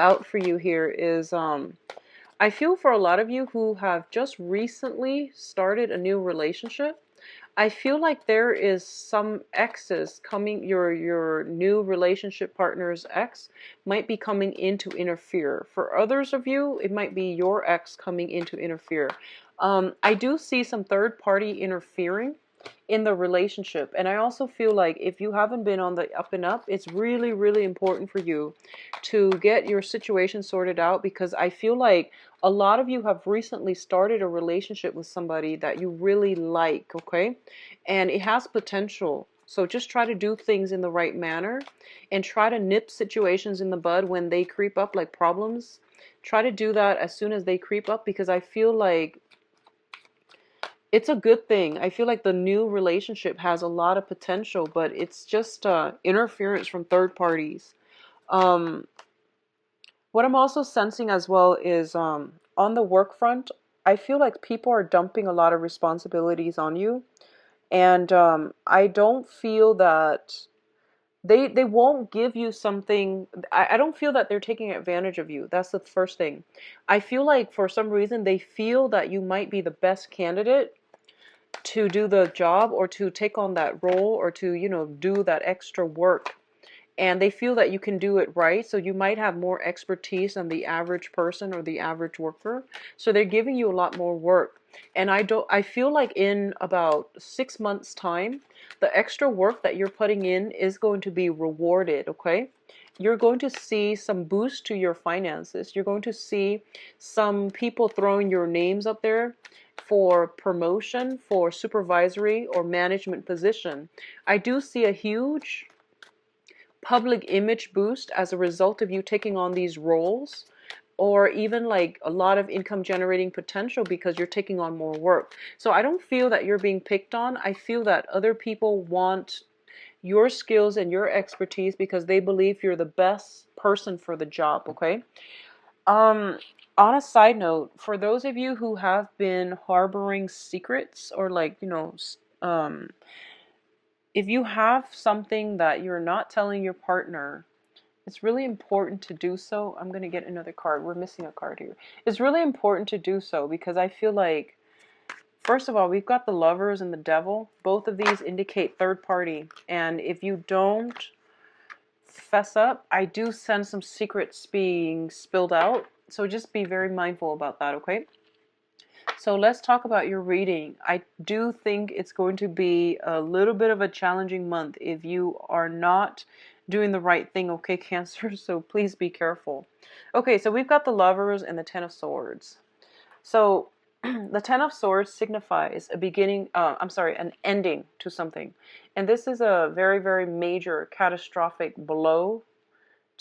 out for you here is I feel for a lot of you who have just recently started a new relationship, I feel like there is some exes coming, your new relationship partner's ex might be coming in to interfere. For others of you, it might be your ex coming in to interfere. I do see some third party interfering in the relationship. And I also feel like if you haven't been on the up and up, it's really, really important for you to get your situation sorted out, because I feel like a lot of you have recently started a relationship with somebody that you really like, okay? And it has potential. So just try to do things in the right manner and try to nip situations in the bud when they creep up, like problems. Try to do that as soon as they creep up, because I feel like it's a good thing. I feel like the new relationship has a lot of potential, but it's just interference from third parties. Um, what I'm also sensing as well is on the work front, I feel like people are dumping a lot of responsibilities on you. And I don't feel that they won't give you something. I don't feel that they're taking advantage of you. That's the first thing. I feel like for some reason they feel that you might be the best candidate to do the job or to take on that role or to, do that extra work. And they feel that you can do it right. So you might have more expertise than the average person or the average worker. So they're giving you a lot more work. And I feel like in about 6 months time, the extra work that you're putting in is going to be rewarded. Okay. You're going to see some boost to your finances. You're going to see some people throwing your names up there for promotion, for supervisory or management position. I do see a huge public image boost as a result of you taking on these roles, or even like a lot of income generating potential because you're taking on more work. So I don't feel that you're being picked on. I feel that other people want your skills and your expertise because they believe you're the best person for the job, okay? Um, on a side note, for those of you who have been harboring secrets or like, if you have something that you're not telling your partner, it's really important to do so. I'm going to get another card. We're missing a card here. It's really important to do so because I feel like, first of all, we've got the Lovers and the Devil. Both of these indicate third party. And if you don't fess up, I do sense some secrets being spilled out. So just be very mindful about that, okay? So let's talk about your reading. I do think it's going to be a little bit of a challenging month if you are not doing the right thing, okay, Cancer? So please be careful. Okay, so we've got the Lovers and the Ten of Swords. So the Ten of Swords signifies a beginning, an ending to something. And this is a very, very major catastrophic blow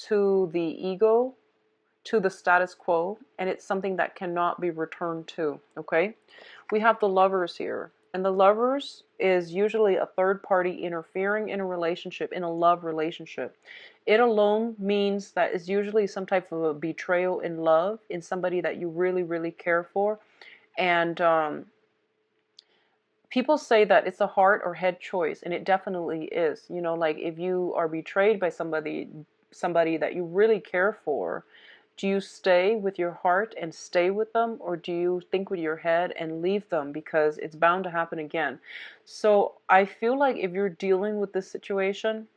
to the ego, to the status quo, and it's something that cannot be returned to, okay? We have the Lovers here, and the Lovers is usually a third party interfering in a relationship, in a love relationship. It alone means that it's usually some type of a betrayal in love, in somebody that you really, really care for. And people say that it's a heart or head choice, and it definitely is. Like if you are betrayed by somebody that you really care for, do you stay with your heart and stay with them, or do you think with your head and leave them because it's bound to happen again? So I feel like if you're dealing with this situation,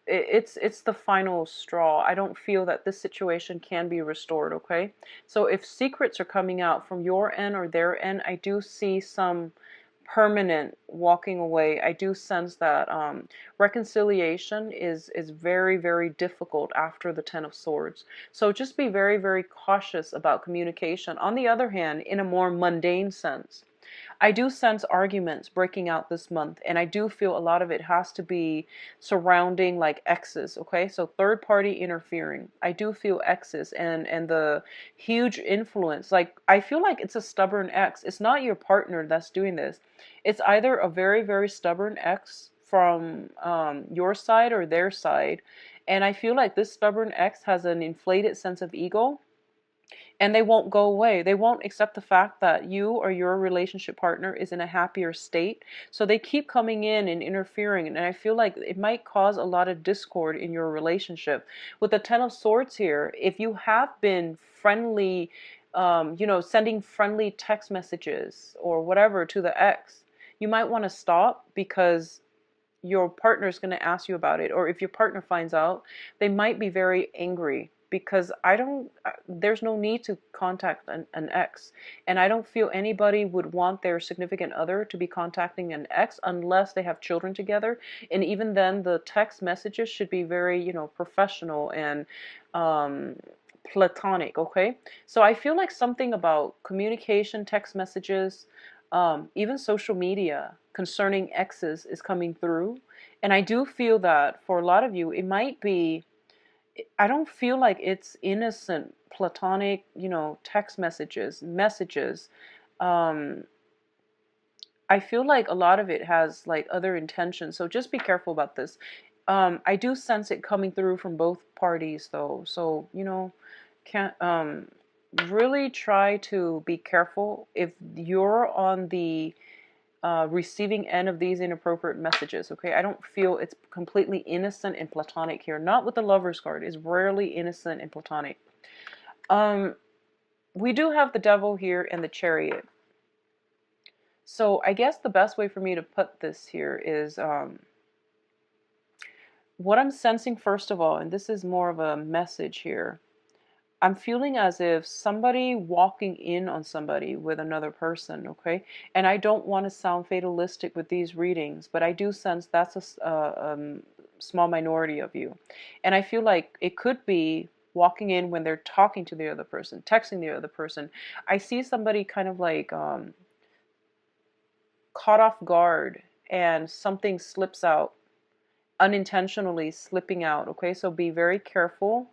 it's the final straw. I don't feel that this situation can be restored, okay? So if secrets are coming out from your end or their end, I do see some permanent walking away. I do sense that reconciliation is very, very difficult after the Ten of Swords. So just be very, very cautious about communication. On the other hand, in a more mundane sense, I do sense arguments breaking out this month, and I do feel a lot of it has to be surrounding like exes, okay? So third party interfering. I do feel exes and the huge influence. Like I feel like it's a stubborn ex. It's not your partner that's doing this. It's either a very, very stubborn ex from your side or their side. And I feel like this stubborn ex has an inflated sense of ego, and they won't go away. They won't accept the fact that you or your relationship partner is in a happier state. So they keep coming in and interfering. And I feel like it might cause a lot of discord in your relationship. With the Ten of Swords here, if you have been friendly, sending friendly text messages or whatever to the ex, you might want to stop, because your partner is going to ask you about it, or if your partner finds out, they might be very angry, because I don't there's no need to contact an ex, and I don't feel anybody would want their significant other to be contacting an ex unless they have children together. And even then, the text messages should be very, professional and um platonic. Okay, so I feel like something about communication, text messages, even social media concerning exes is coming through. And I do feel that for a lot of you, it might be, I don't feel like it's innocent, platonic, text messages. Um, I feel like a lot of it has like other intentions. So just be careful about this. I do sense it coming through from both parties though. So, can't, really try to be careful if you're on the receiving end of these inappropriate messages. Okay, I don't feel it's completely innocent and platonic here. Not with the Lovers card. It's rarely innocent and platonic. Um, we do have the Devil here and the Chariot. So I guess the best way for me to put this here is what I'm sensing first of all, and this is more of a message here. I'm feeling as if somebody walking in on somebody with another person, okay? And I don't want to sound fatalistic with these readings, but I do sense that's a small minority of you. And I feel like it could be walking in when they're talking to the other person, texting the other person. I see somebody kind of like caught off guard and something slips out, unintentionally slipping out, okay? So be very careful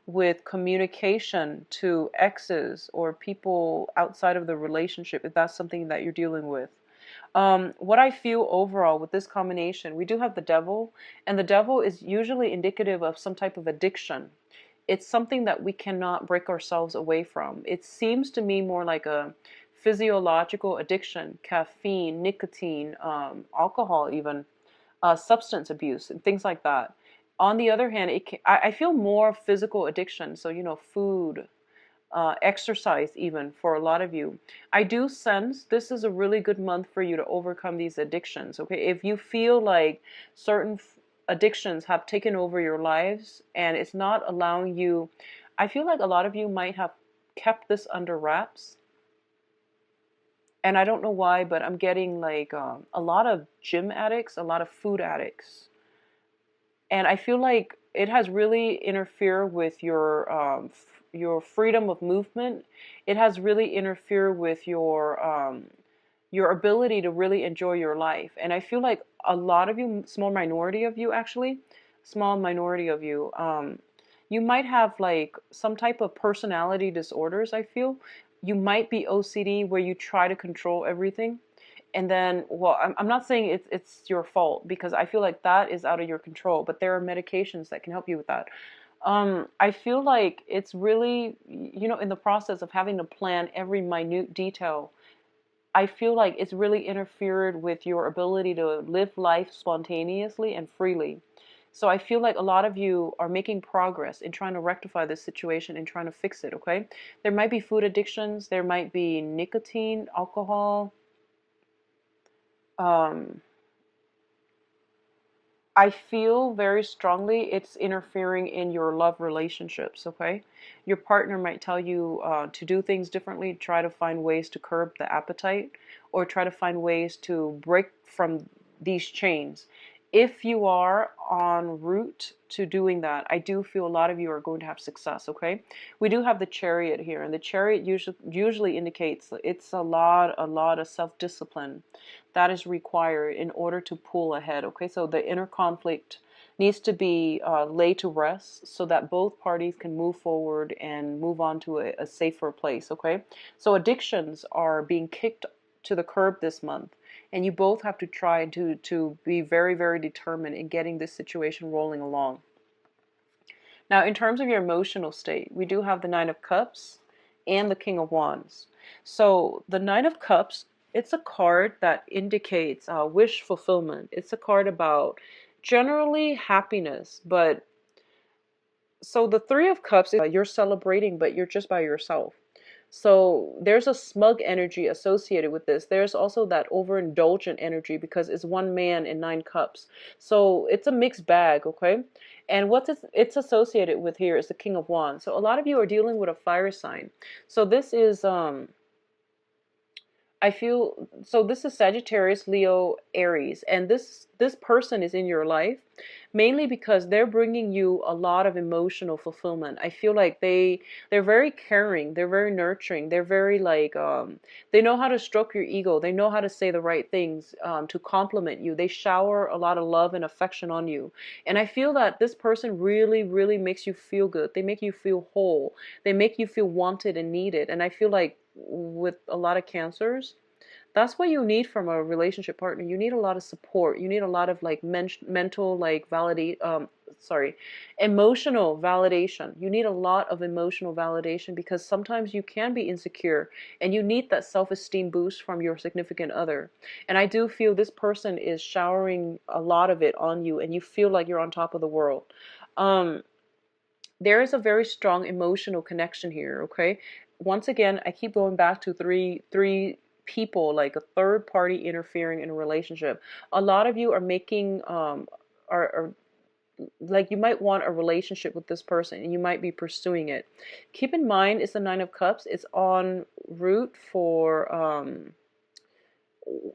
with communication to exes or people outside of the relationship if that's something that you're dealing with. What I feel overall with this combination, we do have the Devil, and the Devil is usually indicative of some type of addiction. It's something that we cannot break ourselves away from. It seems to me more like a physiological addiction, caffeine, nicotine, alcohol, even substance abuse, and things like that. On the other hand, I feel more physical addiction. So, food, exercise, even for a lot of you. I do sense this is a really good month for you to overcome these addictions. Okay, if you feel like certain addictions have taken over your lives and it's not allowing you, I feel like a lot of you might have kept this under wraps. And I don't know why, but I'm getting like a lot of gym addicts, a lot of food addicts. And I feel like it has really interfered with your freedom of movement. It has really interfered with your ability to really enjoy your life. And I feel like a lot of you, small minority of you actually, small minority of you, you might have like some type of personality disorders. I feel you might be OCD where you try to control everything. And then, well, I'm not saying it's your fault, because I feel like that is out of your control, but there are medications that can help you with that. I feel like it's really, in the process of having to plan every minute detail, I feel like it's really interfered with your ability to live life spontaneously and freely. So I feel like a lot of you are making progress in trying to rectify this situation and trying to fix it, okay? There might be food addictions, there might be nicotine, alcohol. Um, I feel very strongly it's interfering in your love relationships, okay? Your partner might tell you to do things differently, try to find ways to curb the appetite, or try to find ways to break from these chains. If you are en route to doing that, I do feel a lot of you are going to have success, okay? We do have the Chariot here, and the Chariot usually indicates it's a lot of self-discipline that is required in order to pull ahead, okay? So the inner conflict needs to be laid to rest so that both parties can move forward and move on to a safer place, okay? So addictions are being kicked to the curb this month, and you both have to try to be very, very determined in getting this situation rolling along. Now, in terms of your emotional state, we do have the Nine of Cups and the King of Wands. So the Nine of Cups, it's a card that indicates wish fulfillment. It's a card about generally happiness, but so the Three of Cups is you're celebrating, but you're just by yourself. So there's a smug energy associated with this. There's also that overindulgent energy because it's one man in nine cups. So it's a mixed bag, okay? And what it's associated with here is the King of Wands. So a lot of you are dealing with a fire sign. So this is I feel so this is Sagittarius, Leo, Aries, and this person is in your life mainly because they're bringing you a lot of emotional fulfillment. I feel like they're very caring, they're very nurturing, they're very like they know how to stroke your ego, they know how to say the right things to compliment you. They shower a lot of love and affection on you. And I feel that this person really, really makes you feel good. They make you feel whole. They make you feel wanted and needed. And I feel like with a lot of cancers, that's what you need from a relationship partner. You need a lot of support. You need a lot of like mental like validate sorry, emotional validation. You need a lot of emotional validation because sometimes you can be insecure and you need that self-esteem boost from your significant other. And I do feel this person is showering a lot of it on you and you feel like you're on top of the world. Um there is a very strong emotional connection here, okay? Once again, I keep going back to three people, like a third party interfering in a relationship. A lot of you are making are like you might want a relationship with this person and you might be pursuing it. Keep in mind it's the Nine of Cups. It's en route for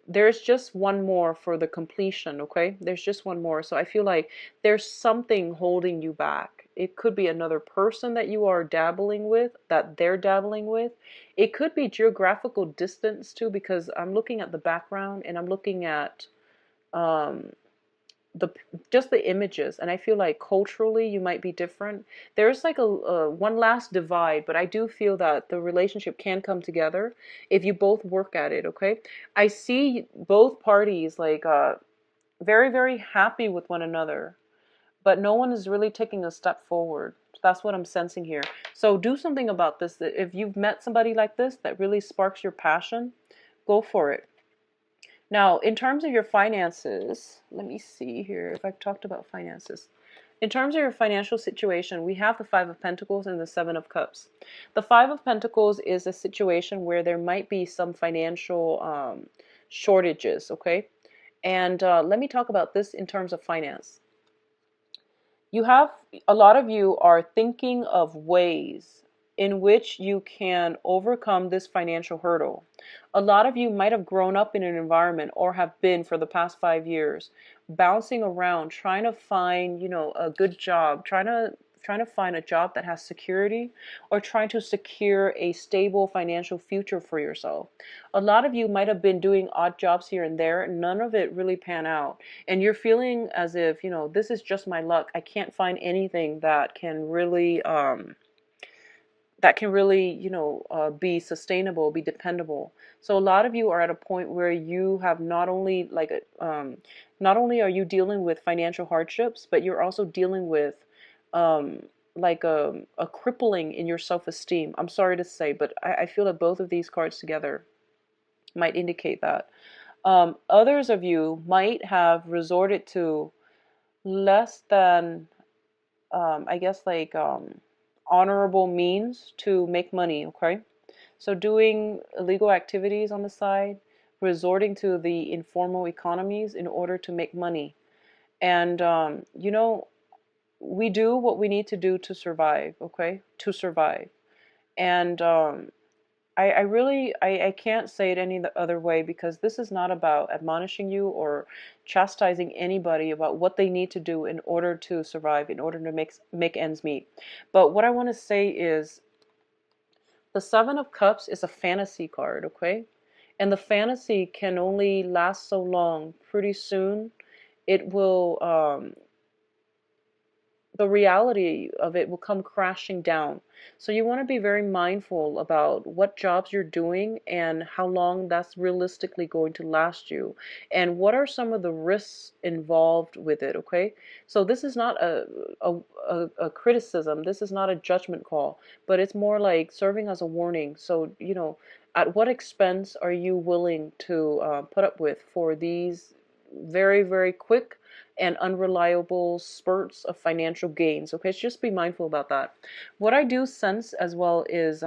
there's just one more for the completion, okay? There's just one more. So I feel like there's something holding you back. It could be another person that you are dabbling with, that they're dabbling with. It could be geographical distance too, because I'm looking at the background and I'm looking at um, the just the images, and I feel like culturally you might be different. There's like a one last divide, but I do feel that the relationship can come together if you both work at it, okay? I see both parties like very, very happy with one another, but no one is really taking a step forward. That's what I'm sensing here. So do something about this. If you've met somebody like this that really sparks your passion, go for it. Now, in terms of your finances, let me see here if I've talked about finances. In terms of your financial situation, we have the Five of Pentacles and the Seven of Cups. The Five of Pentacles is a situation where there might be some financial shortages, okay? And let me talk about this in terms of finance. You have, a lot of you are thinking of ways in which you can overcome this financial hurdle. A lot of you might have grown up in an environment or have been for the past 5 years bouncing around trying to find, you know, a good job, trying to find a job that has security or trying to secure a stable financial future for yourself. A lot of you might have been doing odd jobs here and there, and none of it really pan out. And you're feeling as if, you know, this is just my luck. I can't find anything that can really, you know, be sustainable, be dependable. So a lot of you are at a point where you have not only not only are you dealing with financial hardships, but you're also dealing with um, like a crippling in your self-esteem. I'm sorry to say, but I feel that both of these cards together might indicate that. Others of you might have resorted to less than I guess like honorable means to make money, okay? So doing illegal activities on the side, resorting to the informal economies in order to make money. And, you know, we do what we need to do to survive, okay? To survive. And I really, I can't say it any other way because this is not about admonishing you or chastising anybody about what they need to do in order to survive, in order to make ends meet. But what I want to say is the Seven of Cups is a fantasy card, okay? And the fantasy can only last so long. Pretty soon, it will the reality of it will come crashing down. So you want to be very mindful about what jobs you're doing and how long that's realistically going to last you, and what are some of the risks involved with it, okay? So this is not a criticism, this is not a judgment call, but it's more like serving as a warning. So, at what expense are you willing to put up with for these very, very quick and unreliable spurts of financial gains. Okay, so just be mindful about that. What I do sense as well is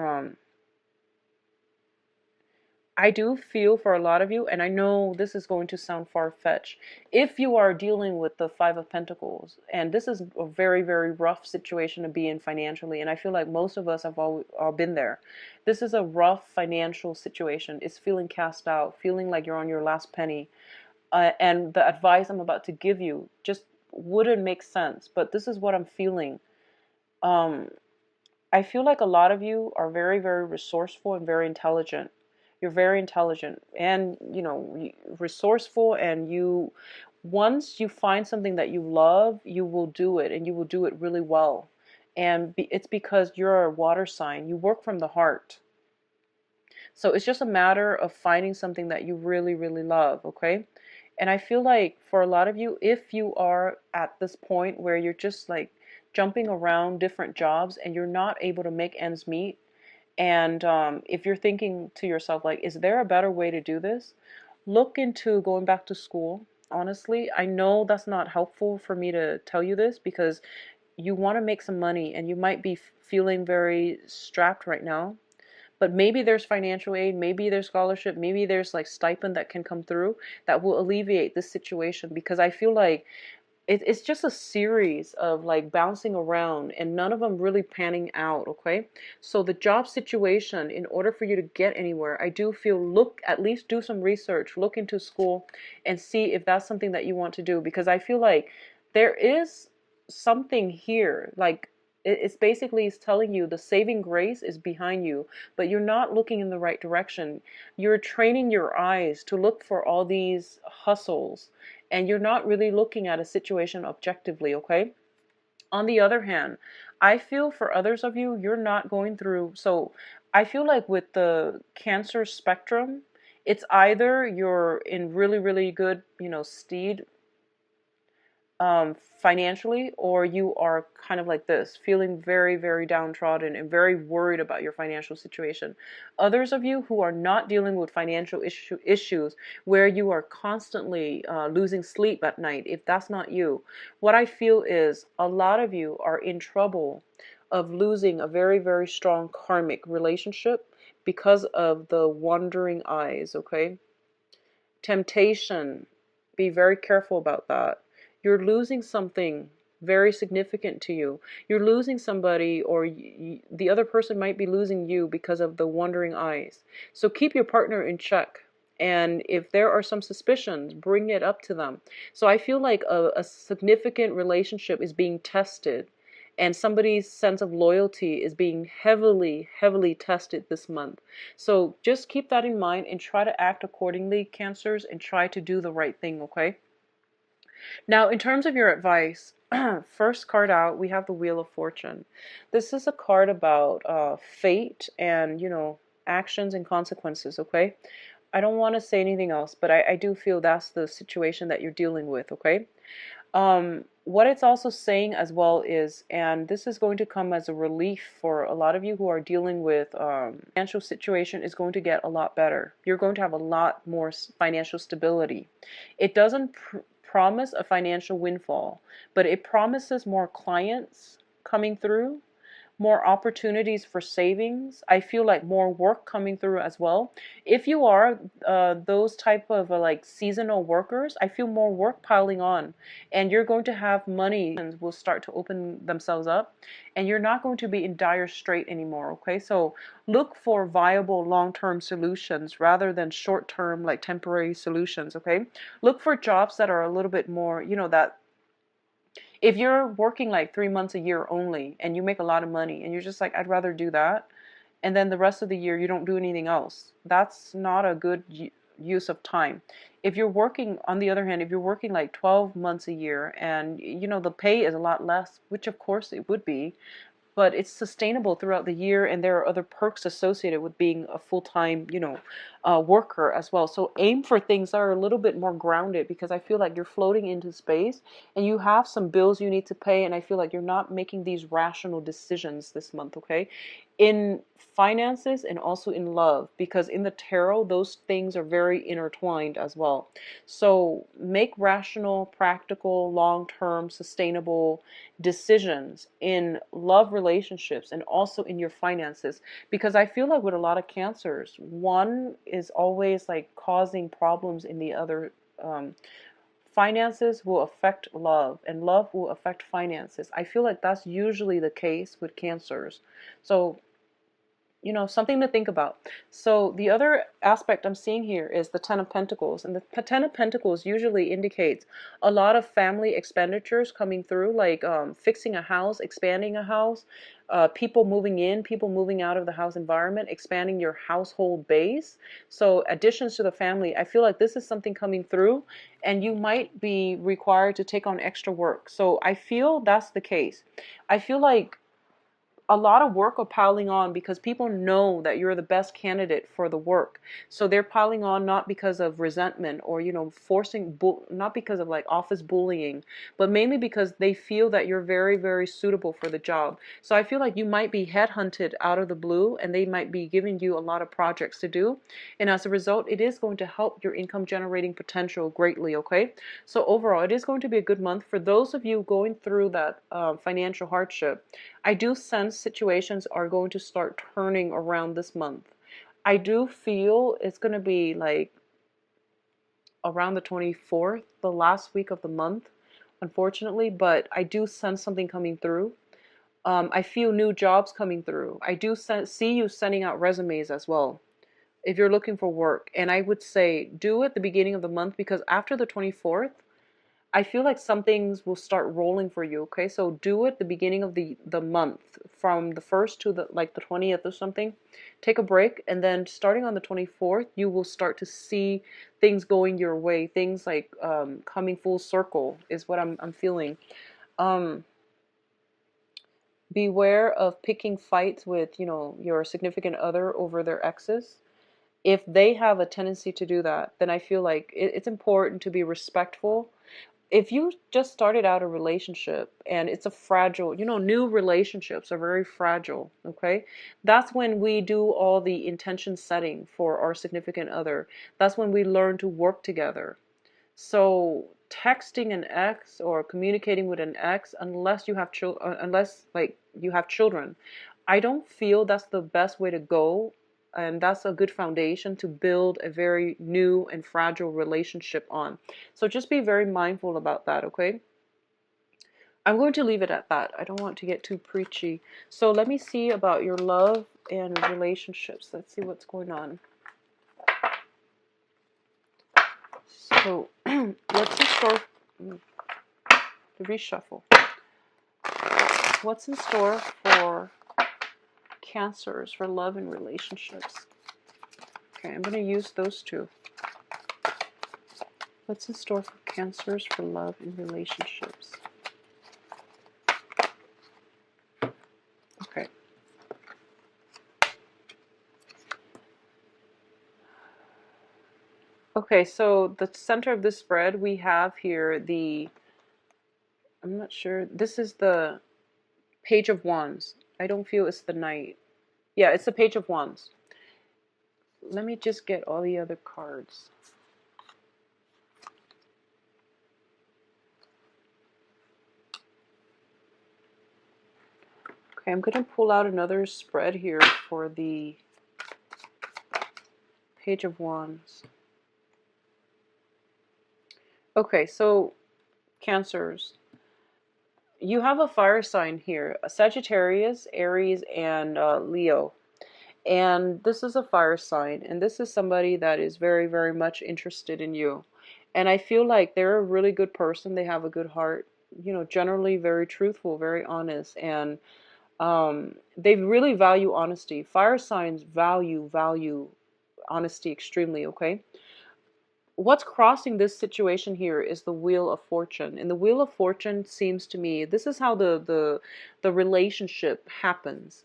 I do feel for a lot of you, and I know this is going to sound far-fetched, if you are dealing with the Five of Pentacles, and this is a very, very rough situation to be in financially, and I feel like most of us have all been there. This is a rough financial situation. It's feeling cast out, feeling like you're on your last penny. And the advice I'm about to give you just wouldn't make sense, but this is what I'm feeling. Um, I feel like a lot of you are very, very resourceful and very intelligent. You're very intelligent and, resourceful, and once you find something that you love, you will do it, and you will do it really well. And it's because you're a water sign. You work from the heart. So it's just a matter of finding something that you really, really love, okay? And I feel like for a lot of you, if you are at this point where you're just like jumping around different jobs and you're not able to make ends meet, and if you're thinking to yourself, like, is there a better way to do this? Look into going back to school. Honestly, I know that's not helpful for me to tell you this because you want to make some money and you might be feeling very strapped right now. But maybe there's financial aid, maybe there's scholarship, maybe there's like stipend that can come through that will alleviate this situation, because I feel like it's just a series of like bouncing around and none of them really panning out, okay? So the job situation, in order for you to get anywhere, I do feel, look, at least do some research, look into school and see if that's something that you want to do, because I feel like there is something here, like it's basically it's telling you the saving grace is behind you, but you're not looking in the right direction. You're training your eyes to look for all these hustles, and you're not really looking at a situation objectively, okay? On the other hand, I feel for others of you, you're not going through, so I feel like with the Cancer spectrum, it's either you're in really, really good, steed financially, or you are kind of like this, feeling very, very downtrodden and very worried about your financial situation. Others of you who are not dealing with financial issues where you are constantly losing sleep at night, if that's not you, what I feel is a lot of you are in trouble of losing a very, very strong karmic relationship because of the wandering eyes, okay? Temptation, be very careful about that. You're losing something very significant to you. You're losing somebody, or the other person might be losing you because of the wandering eyes. So keep your partner in check. And if there are some suspicions, bring it up to them. So I feel like a significant relationship is being tested, and somebody's sense of loyalty is being heavily, heavily tested this month. So just keep that in mind and try to act accordingly, Cancers, and try to do the right thing, okay? Now, in terms of your advice, first card out, we have the Wheel of Fortune. This is a card about fate and, actions and consequences, okay? I don't want to say anything else, but I do feel that's the situation that you're dealing with, okay? What it's also saying as well is, and this is going to come as a relief for a lot of you who are dealing with financial situation, is going to get a lot better. You're going to have a lot more financial stability. It doesn't promise a financial windfall, but it promises more clients coming through, more opportunities for savings. I feel like more work coming through as well. If you are those type of like seasonal workers, I feel more work piling on, and you're going to have money and will start to open themselves up, and you're not going to be in dire strait anymore, okay? So look for viable long-term solutions rather than short-term like temporary solutions, okay? Look for jobs that are a little bit more, that if you're working like 3 months a year only and you make a lot of money and you're just like, I'd rather do that, and then the rest of the year you don't do anything else, that's not a good use of time. If you're working, on the other hand, if you're working like 12 months a year and the pay is a lot less, which of course it would be, but it's sustainable throughout the year, and there are other perks associated with being a full-time worker as well. So aim for things that are a little bit more grounded, because I feel like you're floating into space and you have some bills you need to pay, and I feel like you're not making these rational decisions this month, okay, in finances and also in love, because in the tarot those things are very intertwined as well. So make rational, practical, long-term, sustainable decisions in love relationships and also in your finances, because I feel like with a lot of cancers, one is always like causing problems in the other. Finances will affect love and love will affect finances. I feel like that's usually the case with cancers. So something to think about. So the other aspect I'm seeing here is the Ten of Pentacles. And the Ten of Pentacles usually indicates a lot of family expenditures coming through, like fixing a house, expanding a house, people moving in, people moving out of the house environment, expanding your household base. So additions to the family, I feel like this is something coming through, and you might be required to take on extra work. So I feel that's the case. I feel like a lot of work are piling on because people know that you're the best candidate for the work. So they're piling on not because of resentment or, forcing, not because of like office bullying, but mainly because they feel that you're very, very suitable for the job. So I feel like you might be headhunted out of the blue and they might be giving you a lot of projects to do. And as a result, it is going to help your income generating potential greatly, okay? So overall, it is going to be a good month. For those of you going through that financial hardship, I do sense situations are going to start turning around this month. I do feel it's going to be like around the 24th, the last week of the month, unfortunately, but I do sense something coming through. I feel new jobs coming through. I do see you sending out resumes as well if you're looking for work. And I would say do it at the beginning of the month, because after the 24th, I feel like some things will start rolling for you, okay? So do it the beginning of the month, from the 1st to the 20th or something. Take a break, and then starting on the 24th, you will start to see things going your way. Things like coming full circle is what I'm feeling. Um, Beware of picking fights with, your significant other over their exes. If they have a tendency to do that, then I feel like it's important to be respectful. If you just started out a relationship and it's a fragile, new relationships are very fragile, okay? That's when we do all the intention setting for our significant other. That's when we learn to work together. So texting an ex or communicating with an ex, unless you have unless like you have children, I don't feel that's the best way to go, and that's a good foundation to build a very new and fragile relationship on. So just be very mindful about that, okay? I'm going to leave it at that. I don't want to get too preachy. So let me see about your love and relationships. Let's see what's going on. So what's in store? The reshuffle. What's in store for Cancers for love and relationships? Okay, I'm going to use those two. What's in store for Cancers for love and relationships? Okay. Okay, so the center of this spread, we have here I'm not sure, this is the Page of Wands. I don't feel it's the Knight. Yeah, it's the Page of Wands. Let me just get all the other cards. Okay, I'm going to pull out another spread here for the Page of Wands. Okay, so Cancers, you have a fire sign here, a Sagittarius, Aries, and Leo. And this is a fire sign, and this is somebody that is very, very much interested in you. And I feel like they're a really good person. They have a good heart, generally very truthful, very honest, and they really value honesty. Fire signs value honesty extremely, okay? what's crossing this situation here is the Wheel of Fortune. And the Wheel of Fortune seems to me, this is how the relationship happens.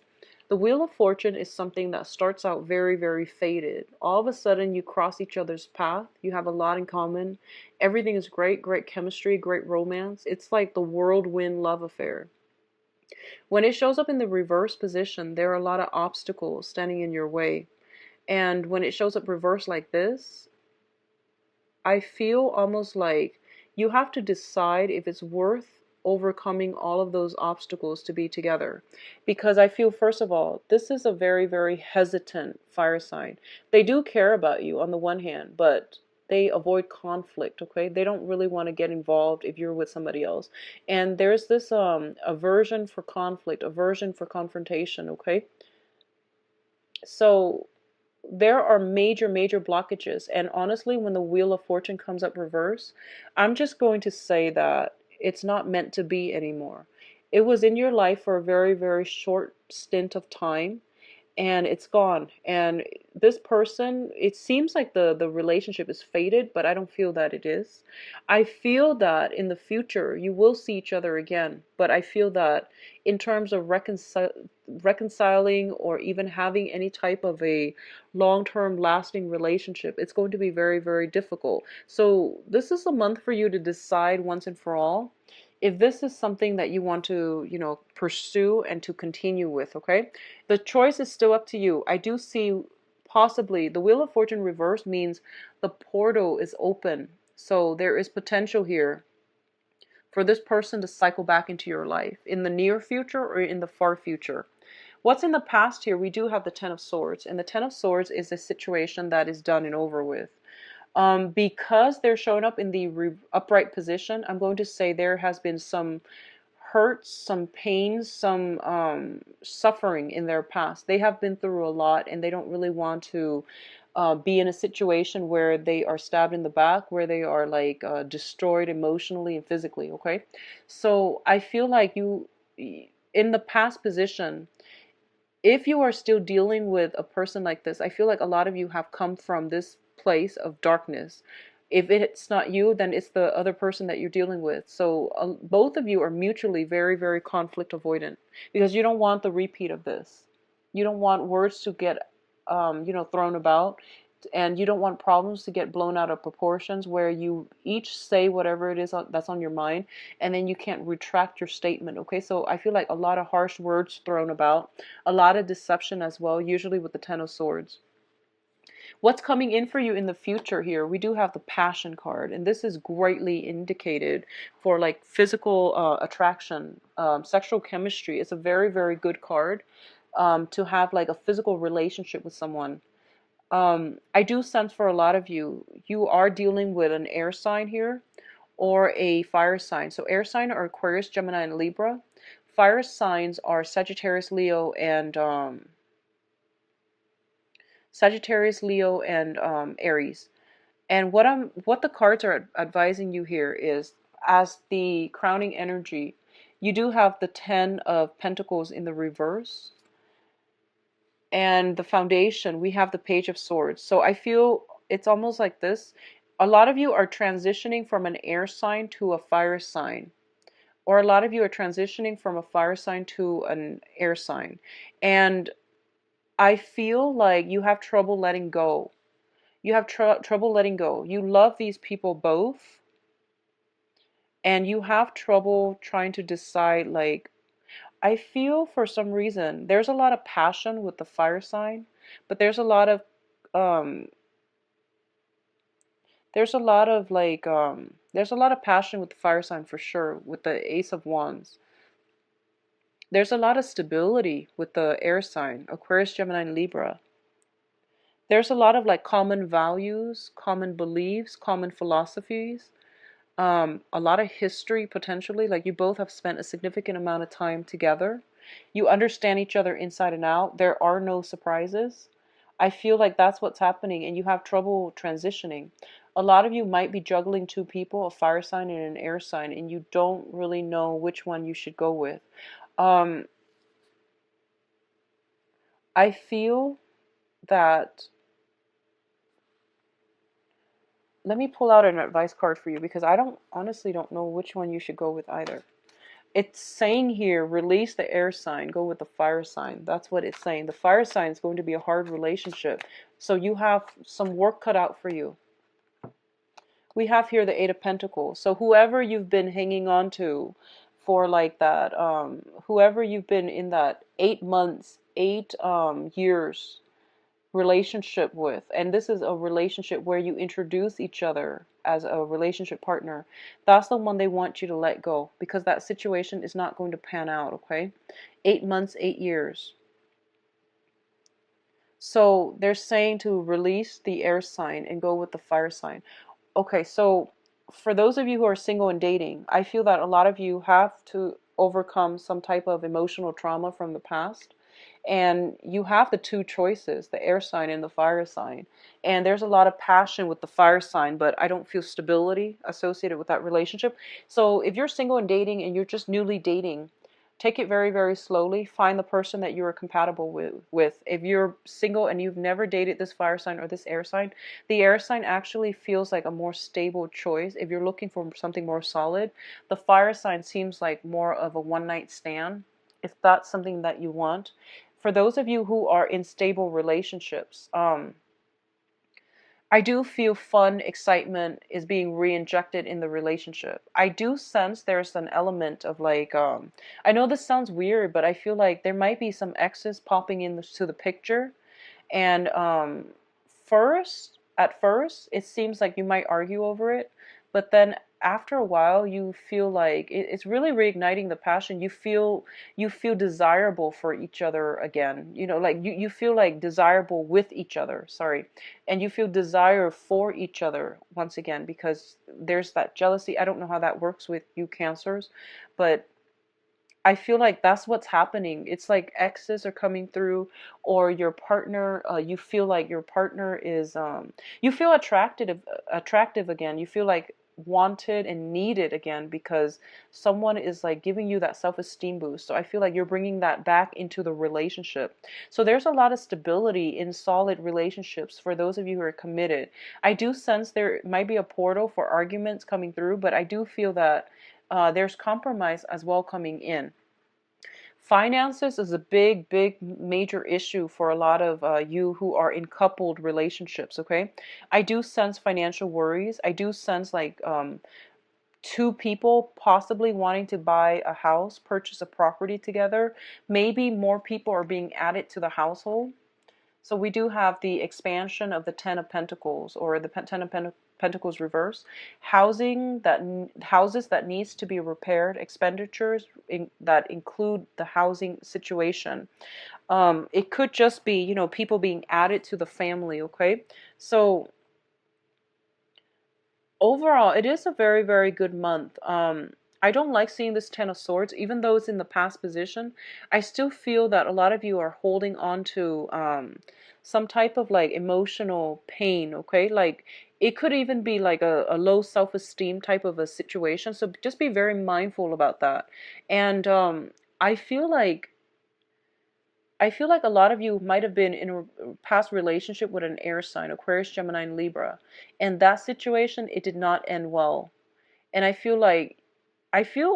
The Wheel of Fortune is something that starts out very, very faded. All of a sudden, you cross each other's path. You have a lot in common. Everything is great, great chemistry, great romance. It's like the whirlwind love affair. When it shows up in the reverse position, there are a lot of obstacles standing in your way. And when it shows up reverse like this, I feel almost like you have to decide if it's worth overcoming all of those obstacles to be together. Because I feel, first of all, this is a very, very hesitant fire sign. They do care about you on the one hand, but they avoid conflict, okay? They don't really want to get involved if you're with somebody else. And there's this aversion for conflict, aversion for confrontation, okay? So there are major, major blockages. And honestly, when the Wheel of Fortune comes up reverse, I'm just going to say that it's not meant to be anymore. It was in your life for a very, very short stint of time, and it's gone. And this person, it seems like the relationship is faded, but I don't feel that it is. I feel that in the future you will see each other again, but I feel that in terms of reconciling or even having any type of a long-term lasting relationship, it's going to be very, very difficult. So this is a month for you to decide once and for all if this is something that you want to, pursue and to continue with, okay? The choice is still up to you. I do see possibly the Wheel of Fortune reverse means the portal is open. So there is potential here for this person to cycle back into your life in the near future or in the far future. What's in the past here? We do have the Ten of Swords, and the Ten of Swords is a situation that is done and over with. Because they're showing up in the upright position, I'm going to say there has been some hurts, some pains, some suffering in their past. They have been through a lot, and they don't really want to be in a situation where they are stabbed in the back, where they are like destroyed emotionally and physically, okay? So I feel like you, in the past position, if you are still dealing with a person like this, I feel like a lot of you have come from this place of darkness. If it's not you, then it's the other person that you're dealing with. So both of you are mutually very, very conflict avoidant because you don't want the repeat of this. You don't want words to get, thrown about, and you don't want problems to get blown out of proportions where you each say whatever it is that's on your mind, and then you can't retract your statement, okay? So I feel like a lot of harsh words thrown about, a lot of deception as well, usually with the Ten of Swords. What's coming in for you in the future here? We do have the Passion card, and this is greatly indicated for like physical attraction, sexual chemistry. It's a very, very good card to have like a physical relationship with someone. I do sense for a lot of you, you are dealing with an air sign here or a fire sign. So air sign are Aquarius, Gemini, and Libra. Fire signs are Sagittarius, Leo, and Aries. And what the cards are advising you here is, as the crowning energy, you do have the Ten of Pentacles in the reverse. And the foundation, we have the Page of Swords. So I feel it's almost like this. A lot of you are transitioning from an air sign to a fire sign. Or a lot of you are transitioning from a fire sign to an air sign. And I feel like you have trouble letting go. You have trouble letting go. You love these people both. And you have trouble trying to decide, like, I feel for some reason there's a lot of passion with the fire sign, but there's a lot of um there's a lot of passion with the fire sign for sure, with the Ace of Wands. There's a lot of stability with the air sign, Aquarius, Gemini, and Libra. There's a lot of like common values, common beliefs, common philosophies, a lot of history potentially. Like you both have spent a significant amount of time together. You understand each other inside and out. There are no surprises. I feel like that's what's happening, and you have trouble transitioning. A lot of you might be juggling two people, a fire sign and an air sign, and you don't really know which one you should go with. Um, I feel that let me pull out an advice card for you, because I don't honestly don't know which one you should go with either. It's saying here, release the air sign, go with the fire sign. That's what it's saying. The fire sign is going to be a hard relationship. So you have some work cut out for you. We have here the Eight of Pentacles. So whoever you've been hanging on to for like that, whoever you've been in that 8 months, 8 years relationship with, and this is a relationship where you introduce each other as a relationship partner, that's the one they want you to let go, because that situation is not going to pan out. Okay, 8 months, 8 years. So they're saying to release the air sign and go with the fire sign. Okay, so for those of you who are single and dating, I feel that a lot of you have to overcome some type of emotional trauma from the past. And you have the two choices, the air sign and the fire sign. And there's a lot of passion with the fire sign, but I don't feel stability associated with that relationship. So if you're single and dating and you're just newly dating, take it very, very slowly. Find the person that you are compatible with. If you're single and you've never dated this fire sign or this air sign, the air sign actually feels like a more stable choice. If you're looking for something more solid, the fire sign seems like more of a one night stand, if that's something that you want. For those of you who are in stable relationships, I do feel fun, excitement is being re-injected in the relationship. I do sense there's an element of like, I know this sounds weird, but I feel like there might be some exes popping into the picture. And at first, it seems like you might argue over it, but then after a while, you feel like it's really reigniting the passion. You feel desirable for each other again. You know, like you feel like desirable with each other. Sorry, and you feel desire for each other once again, because there's that jealousy. I don't know how that works with you Cancers, but I feel like that's what's happening. It's like exes are coming through, or your partner. You feel like your partner is. You feel attractive again. You feel like wanted and needed again, because someone is like giving you that self-esteem boost. So I feel like you're bringing that back into the relationship. So there's a lot of stability in solid relationships for those of you who are committed. I do sense there might be a portal for arguments coming through, but I do feel that there's compromise as well coming in. Finances is a big, big, major issue for a lot of you who are in coupled relationships, okay? I do sense financial worries. I do sense like two people possibly wanting to buy a house, purchase a property together. Maybe more people are being added to the household. So we do have the expansion of the Ten of Pentacles, or the Ten of Pentacles reverse. Houses that needs to be repaired, expenditures that include the housing situation. It could just be, people being added to the family, okay? So overall, it is a very, very good month. I don't like seeing this Ten of Swords, even though it's in the past position. I still feel that a lot of you are holding on to some type of like emotional pain, okay? Like it could even be like a low self-esteem type of a situation. So just be very mindful about that. And I feel like a lot of you might have been in a past relationship with an air sign, Aquarius, Gemini, and Libra. And that situation, it did not end well. And I feel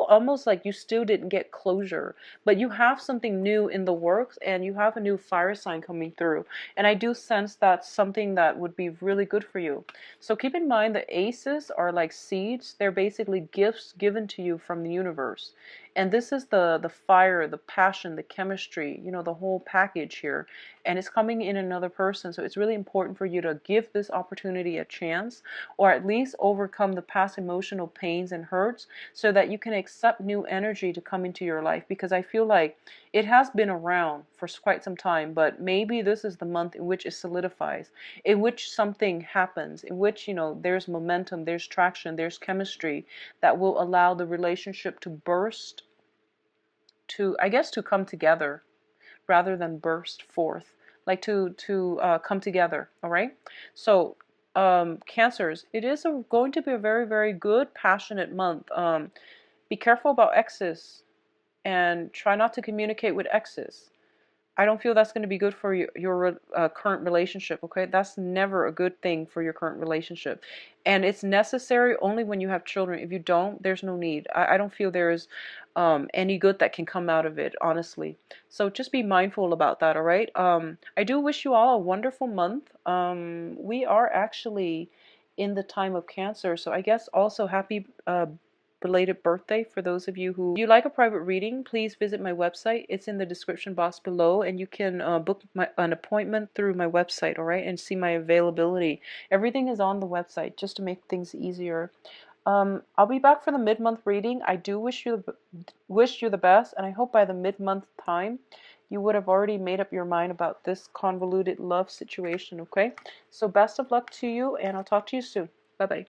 almost like you still didn't get closure, but you have something new in the works, and you have a new fire sign coming through. And I do sense that's something that would be really good for you. So keep in mind the aces are like seeds. They're basically gifts given to you from the universe. And this is the fire, the passion, the chemistry, the whole package here. And it's coming in another person. So it's really important for you to give this opportunity a chance, or at least overcome the past emotional pains and hurts, so that you can accept new energy to come into your life. Because I feel like it has been around for quite some time, but maybe this is the month in which it solidifies, in which something happens, in which, there's momentum, there's traction, there's chemistry that will allow the relationship to burst, to come together rather than burst forth, like to come together. All right. So Cancers, it is going to be a very, very good, passionate month. Be careful about exes, and try not to communicate with exes. I don't feel that's going to be good for your current relationship, okay? That's never a good thing for your current relationship. And it's necessary only when you have children. If you don't, there's no need. I don't feel there's any good that can come out of it, honestly. So just be mindful about that, all right? I do wish you all a wonderful month. We are actually in the time of Cancer, so I guess also happy belated birthday for those of you who, if you like a private reading, please visit my website. It's in the description box below, and you can book an appointment through my website, all right, and see my availability. Everything is on the website just to make things easier. I'll be back for the mid-month reading. I do wish you the best, and I hope by the mid-month time you would have already made up your mind about this convoluted love situation, okay? So best of luck to you, and I'll talk to you soon. Bye-bye.